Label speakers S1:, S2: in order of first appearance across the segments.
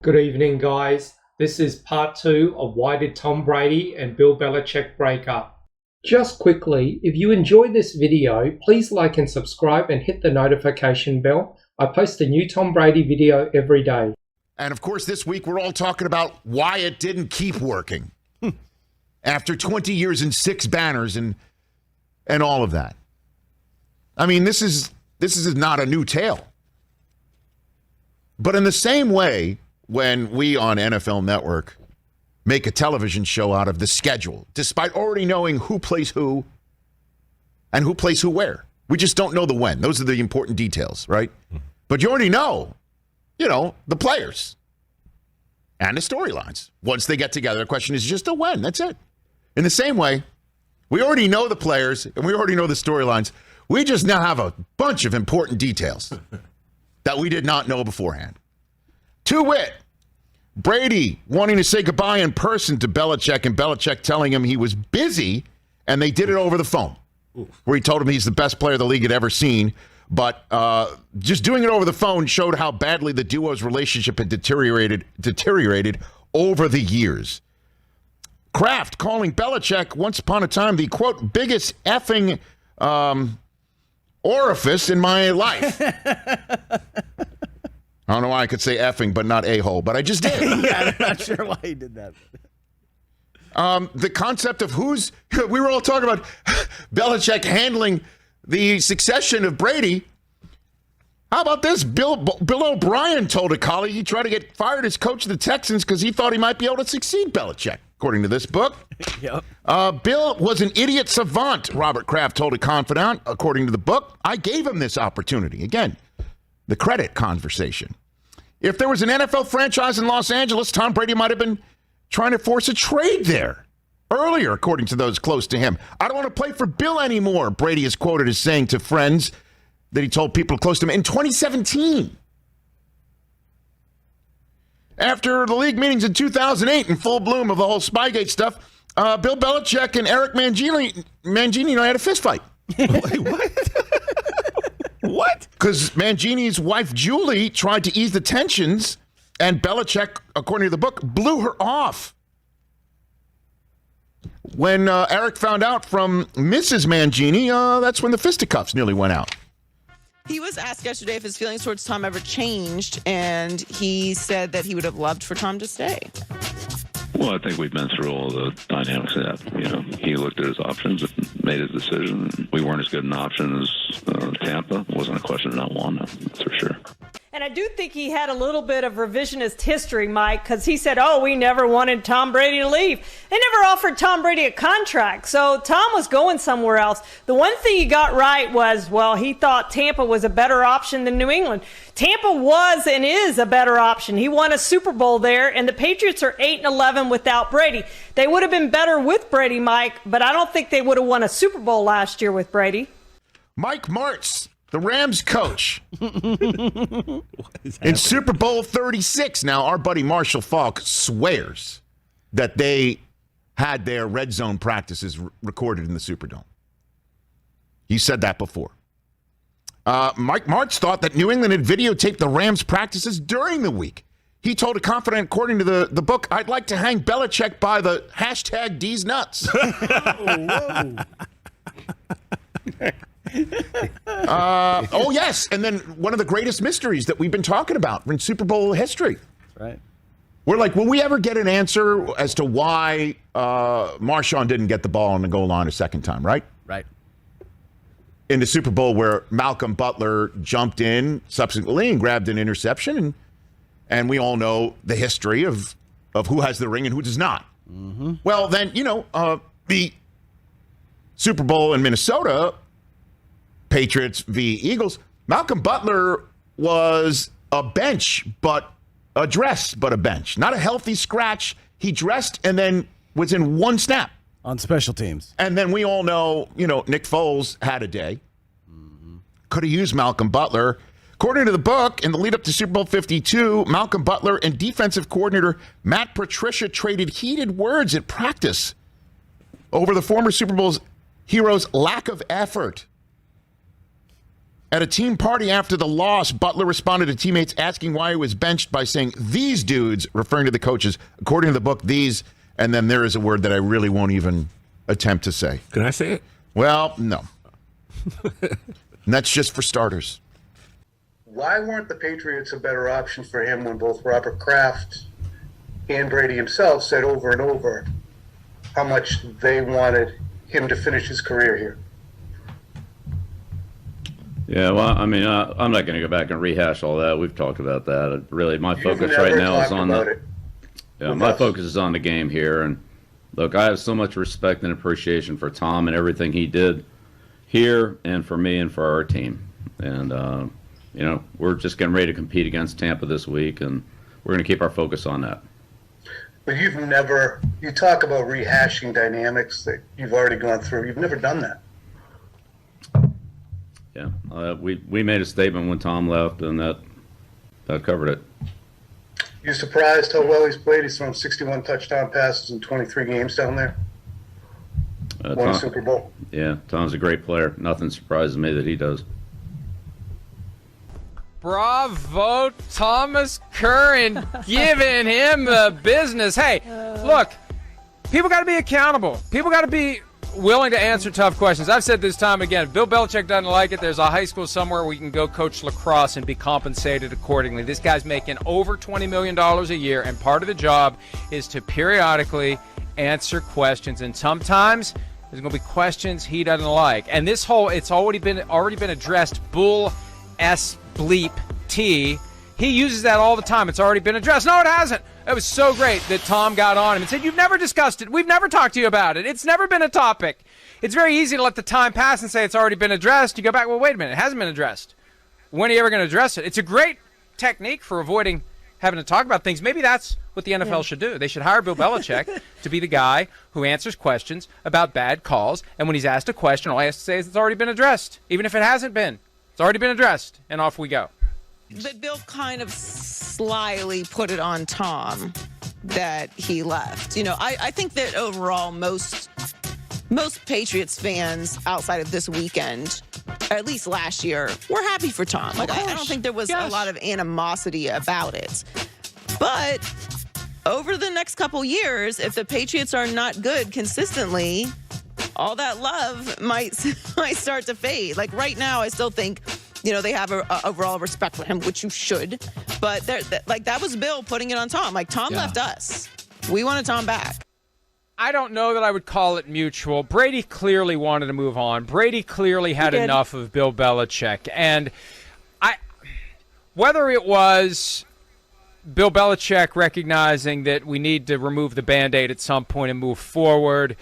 S1: Good evening, guys. This is part 2 of Why Did Tom Brady and Bill Belichick Break Up? Just quickly, if you enjoyed this video, please like and subscribe and hit the notification bell. I post a new Tom Brady video every day.
S2: And of course, this week we're all talking about why it didn't keep working after 20 years and 6 banners and all of that. I mean, this is not a new tale. But in the same way, when we on NFL Network make a television show out of the schedule, despite already knowing who plays who and who plays who where. We just don't know the when. Those are the important details, right? But you already know, the players and the storylines. Once they get together, the question is just a when. That's it. In the same way, we already know the players and we already know the storylines. We just now have a bunch of important details that we did not know beforehand. To wit, Brady wanting to say goodbye in person to Belichick and Belichick telling him he was busy, and they did it over the phone, where he told him he's the best player the league had ever seen. But just doing it over the phone showed how badly the duo's relationship had deteriorated over the years. Kraft calling Belichick once upon a time the, quote, biggest effing orifice in my life. I don't know why I could say effing, but not a-hole, but I just did.
S3: Yeah, I'm not sure why he did that.
S2: The concept of we were all talking about Belichick handling the succession of Brady. How about this? Bill O'Brien told a colleague he tried to get fired as coach of the Texans because he thought he might be able to succeed Belichick, according to this book.
S3: Yep.
S2: Bill was an idiot savant, Robert Kraft told a confidant, according to the book. I gave him this opportunity. Again, the credit conversation. If there was an NFL franchise in Los Angeles, Tom Brady might have been trying to force a trade there earlier, according to those close to him. I don't want to play for Bill anymore, Brady is quoted as saying to friends that he told people close to him in 2017. After the league meetings in 2008, in full bloom of the whole Spygate stuff, Bill Belichick and Eric Mangini and I had a fist fight.
S3: Wait, what? What?
S2: Because Mangini's wife, Julie, tried to ease the tensions, and Belichick, according to the book, blew her off. When Eric found out from Mrs. Mangini, that's when the fisticuffs nearly went out.
S4: He was asked yesterday if his feelings towards Tom ever changed, and he said that he would have loved for Tom to stay.
S5: Well, I think we've been through all the dynamics of that. He looked at his options and made his decision. We weren't as good an option as Tampa. It wasn't a question of not wanting them, that's for sure.
S6: And I do think he had a little bit of revisionist history, Mike, because he said, we never wanted Tom Brady to leave. They never offered Tom Brady a contract, so Tom was going somewhere else. The one thing he got right was, he thought Tampa was a better option than New England. Tampa was and is a better option. He won a Super Bowl there, and the Patriots are 8-11 without Brady. They would have been better with Brady, Mike, but I don't think they would have won a Super Bowl last year with Brady.
S2: Mike Martz, the Rams coach, in Super Bowl 36. Now, our buddy Marshall Faulk swears that they had their red zone practices recorded in the Superdome. He said that before. Mike Martz thought that New England had videotaped the Rams practices during the week. He told a confidant, according to the book, I'd like to hang Belichick by the hashtag D's nuts. Yes. And then one of the greatest mysteries that we've been talking about in Super Bowl history.
S3: Right.
S2: We're like, will we ever get an answer as to why Marshawn didn't get the ball on the goal line a second time, right?
S3: Right.
S2: In the Super Bowl where Malcolm Butler jumped in subsequently and grabbed an interception. And we all know the history of who has the ring and who does not. Mm-hmm. Well, then, the Super Bowl in Minnesota, Patriots v. Eagles, Malcolm Butler was a bench, but a dress, but a bench. Not a healthy scratch. He dressed and then was in one snap.
S3: On special teams.
S2: And then we all know, Nick Foles had a day. Mm-hmm. Could have used Malcolm Butler. According to the book, in the lead up to Super Bowl 52, Malcolm Butler and defensive coordinator Matt Patricia traded heated words at practice over the former Super Bowl's hero's lack of effort. At a team party after the loss, Butler responded to teammates asking why he was benched by saying, "These dudes," referring to the coaches. According to the book, these, and then there is a word that I really won't even attempt to say.
S7: Can I say it?
S2: Well, no. And that's just for starters.
S8: Why weren't the Patriots a better option for him when both Robert Kraft and Brady himself said over and over how much they wanted him to finish his career here?
S9: Yeah, well, I mean, I'm not going to go back and rehash all that. We've talked about that. Really, my
S8: You've
S9: focus
S8: never
S9: right now is
S8: talked
S9: on
S8: about
S9: the.
S8: it
S9: Yeah,
S8: with
S9: my
S8: us.
S9: focus is on the game here, and look, I have so much respect and appreciation for Tom and everything he did here, and for me and for our team. And you know, we're just getting ready to compete against Tampa this week, and we're going to keep our focus on that.
S8: But you talk about rehashing dynamics that you've already gone through. You've never done that.
S9: Yeah, we made a statement when Tom left, and that covered it.
S8: You surprised how well he's played? He's thrown 61 touchdown passes in 23 games down there. Won a Super Bowl.
S9: Yeah, Tom's a great player. Nothing surprises me that he does.
S10: Bravo, Thomas Curran, giving him the business. Hey, look, people got to be accountable. People got to be willing to answer tough questions. I've said this time again, if Bill Belichick doesn't like it, there's a high school somewhere where you can go coach lacrosse and be compensated accordingly. This guy's making over $20 million a year, and part of the job is to periodically answer questions. And sometimes there's going to be questions he doesn't like. And this whole, it's already been addressed, Bull S bleep T. He uses that all the time. It's already been addressed. No, it hasn't. It was so great that Tom got on him and said, "You've never discussed it. We've never talked to you about it. It's never been a topic." It's very easy to let the time pass and say it's already been addressed. You go back, well, wait a minute. It hasn't been addressed. When are you ever going to address it? It's a great technique for avoiding having to talk about things. Maybe that's what the NFL should do. They should hire Bill Belichick to be the guy who answers questions about bad calls. And when he's asked a question, all he has to say is it's already been addressed. Even if it hasn't been. It's already been addressed. And off we go.
S4: But Bill kind of slyly put it on Tom that he left. You know, I think that overall most Patriots fans outside of this weekend, or at least last year, were happy for Tom. Like, I don't think there was a lot of animosity about it. But over the next couple years, if the Patriots are not good consistently, all that love might start to fade. Like right now, I still think, you know, they have a overall respect for him, which you should. But that was Bill putting it on Tom. Like, Tom left us. We wanted Tom back.
S10: I don't know that I would call it mutual. Brady clearly wanted to move on. Brady clearly had enough of Bill Belichick. And whether it was Bill Belichick recognizing that we need to remove the Band-Aid at some point and move forward,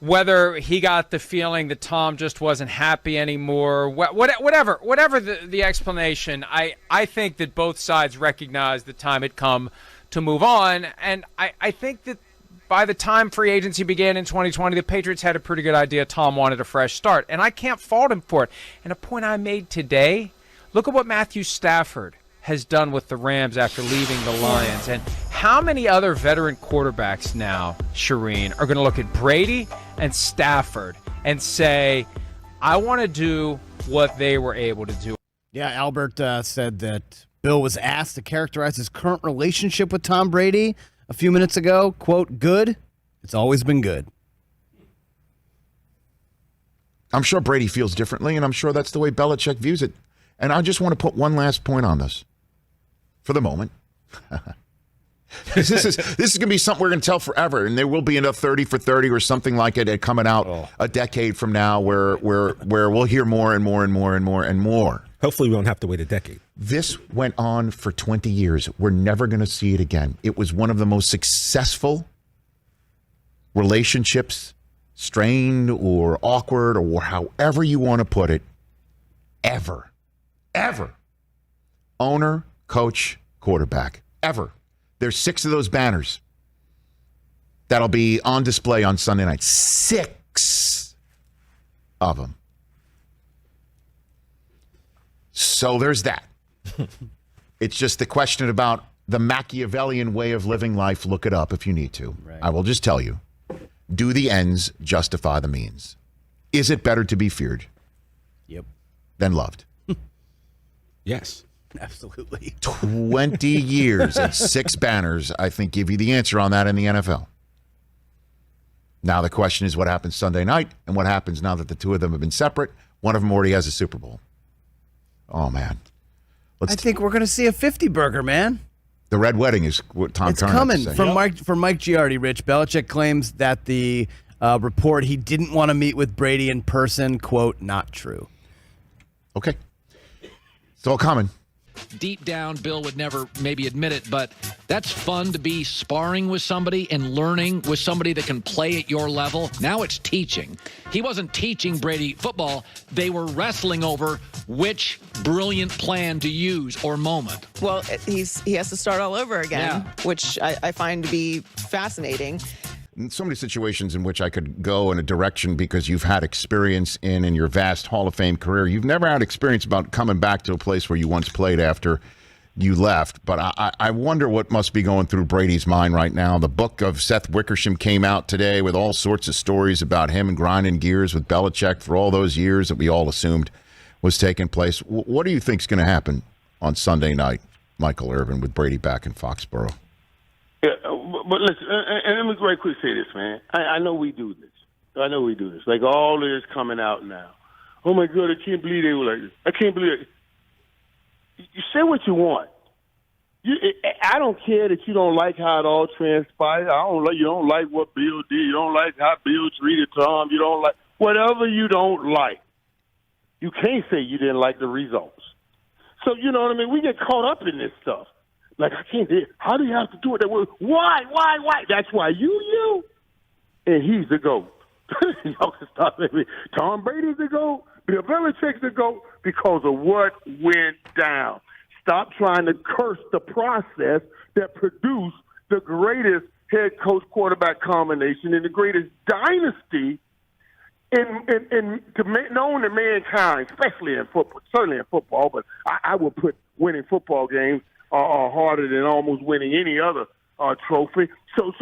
S10: whether he got the feeling that Tom just wasn't happy anymore, whatever the explanation, I think that both sides recognized the time had come to move on. And I think that by the time free agency began in 2020, the Patriots had a pretty good idea Tom wanted a fresh start. And I can't fault him for it. And a point I made today, look at what Matthew Stafford has done with the Rams after leaving the Lions. And how many other veteran quarterbacks now, Shireen, are going to look at Brady and Stafford and say, I want to do what they were able to do?
S3: Yeah, Albert said that Bill was asked to characterize his current relationship with Tom Brady a few minutes ago. Quote, good. It's always been good.
S2: I'm sure Brady feels differently, and I'm sure that's the way Belichick views it. And I just want to put one last point on this for the moment. This is going to be something we're going to tell forever, and there will be another 30 for 30 or something like it coming out a decade from now where we'll hear more and more and more and more and more.
S7: Hopefully we don't have to wait a decade.
S2: This went on for 20 years. We're never going to see it again. It was one of the most successful relationships, strained or awkward or however you want to put it, ever. Owner, coach, quarterback, ever. There's 6 of those banners that'll be on display on Sunday night. 6 of them. So there's that. It's just the question about the Machiavellian way of living life. Look it up if you need to. Right. I will just tell you. Do the ends justify the means? Is it better to be feared?
S3: Yep.
S2: Than loved?
S7: Yes.
S3: Absolutely.
S2: 20 years and 6 banners, I think, give you the answer on that in the NFL. Now the question is what happens Sunday night and what happens now that the two of them have been separate. One of them already has a Super Bowl. Oh, man.
S3: I think we're going to see a 50 burger, man.
S2: The Red Wedding is what Tom
S3: It's
S2: Turner
S3: coming
S2: saying.
S3: from Mike Giardi. Rich Belichick claims that the report he didn't want to meet with Brady in person, quote, not true.
S2: Okay. It's all coming.
S11: Deep down, Bill would never maybe admit it, but that's fun to be sparring with somebody and learning with somebody that can play at your level. Now it's teaching. He wasn't teaching Brady football. They were wrestling over which brilliant plan to use or moment.
S4: Well, he has to start all over again, which I find to be fascinating.
S2: In so many situations in which I could go in a direction because you've had experience in your vast Hall of Fame career. You've never had experience about coming back to a place where you once played after you left. But I wonder what must be going through Brady's mind right now. The book of Seth Wickersham came out today with all sorts of stories about him and grinding gears with Belichick for all those years that we all assumed was taking place. What do you think is going to happen on Sunday night, Michael Irvin, with Brady back in Foxborough?
S12: Yeah, but listen, and let me very quick say this, man. I know we do this. Like all this coming out now. Oh my God, I can't believe they were like this. I can't believe it. You say what you want. I don't care that you don't like how it all transpired. You don't like what Bill did. You don't like how Bill treated Tom. You don't like whatever you don't like. You can't say you didn't like the results. So you know what I mean. We get caught up in this stuff. Like, I can't do it. How do you have to do it that way? Why? That's why you. And he's the GOAT. Y'all can stop me. Tom Brady's the GOAT. Bill Belichick's the GOAT because of what went down. Stop trying to curse the process that produced the greatest head coach quarterback combination in the greatest dynasty known to mankind, especially in football, certainly in football, but I would put winning football games are harder than almost winning any other trophy. So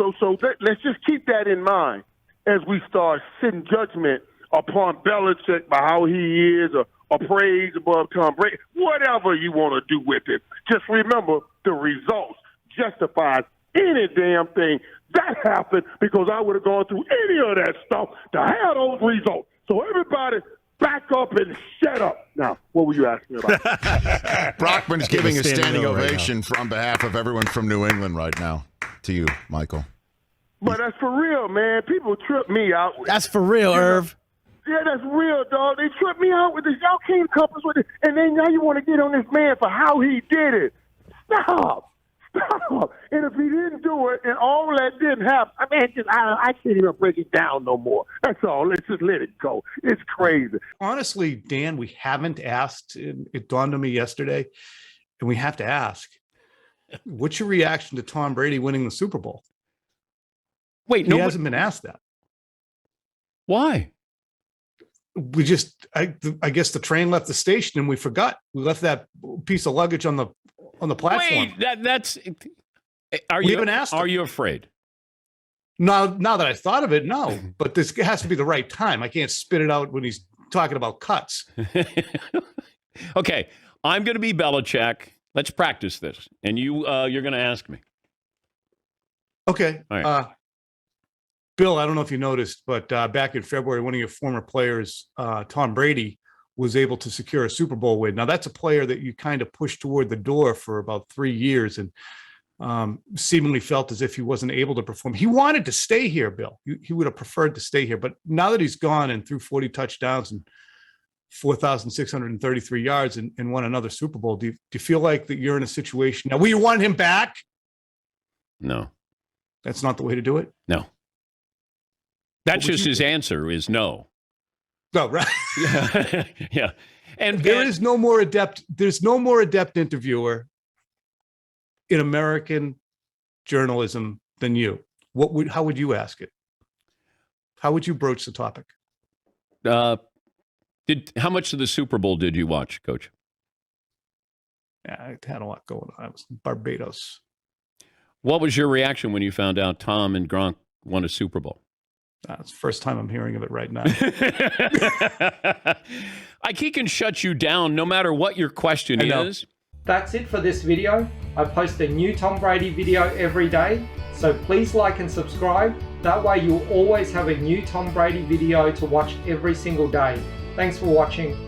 S12: let's just keep that in mind as we start sitting judgment upon Belichick by how he is or praise above Tom Brady, whatever you want to do with it. Just remember the results justifies any damn thing that happened because I would have gone through any of that stuff to have those results. So everybody back up and shut up. Now, what were you asking me about?
S2: Brockman's giving a standing ovation on behalf of everyone from New England right now to you, Michael.
S12: But that's for real, man. People trip me out.
S3: That's for real, Irv.
S12: Yeah, that's real, dog. They tripped me out with this. Y'all came compass with it, and then now you want to get on this man for how he did it. Stop. And if he didn't do it and all that didn't happen, I can't even break it down no more. That's all. Let's just let it go. It's crazy.
S13: Honestly, Dan, we haven't asked. It dawned on me yesterday, and we have to ask. What's your reaction to Tom Brady winning the Super Bowl?
S14: Wait,
S13: he hasn't been asked that.
S14: Why?
S13: We just, I guess the train left the station and we forgot. We left that piece of luggage on the platform.
S14: Wait, that's.
S13: We haven't asked him.
S14: Are you afraid?
S13: Now that I thought of it, no. But this has to be the right time. I can't spit it out when he's talking about cuts.
S14: Okay, I'm going to be Belichick. Let's practice this, and you're going to ask me.
S13: Okay.
S14: All right.
S13: Bill, I don't know if you noticed, but back in February, one of your former players, Tom Brady, was able to secure a Super Bowl win. Now, that's a player that you kind of pushed toward the door for about 3 years and seemingly felt as if he wasn't able to perform. He wanted to stay here, Bill. He would have preferred to stay here. But now that he's gone and threw 40 touchdowns and 4,633 yards and won another Super Bowl, do you feel like that you're in a situation now? Will you want him back?
S14: No.
S13: That's not the way to do it?
S14: No. That's just his answer is no.
S13: No, right.
S14: Yeah. And
S13: there's no more adept interviewer in American journalism than you. How would you ask it? How would you broach the topic?
S14: How much of the Super Bowl did you watch, Coach?
S13: I had a lot going on. I was in Barbados.
S14: What was your reaction when you found out Tom and Gronk won a Super Bowl?
S13: That's the first time I'm hearing of it right now.
S14: He can shut you down no matter what your question is.
S1: That's it for this video. I post a new Tom Brady video every day, so please like and subscribe. That way you'll always have a new Tom Brady video to watch every single day. Thanks for watching.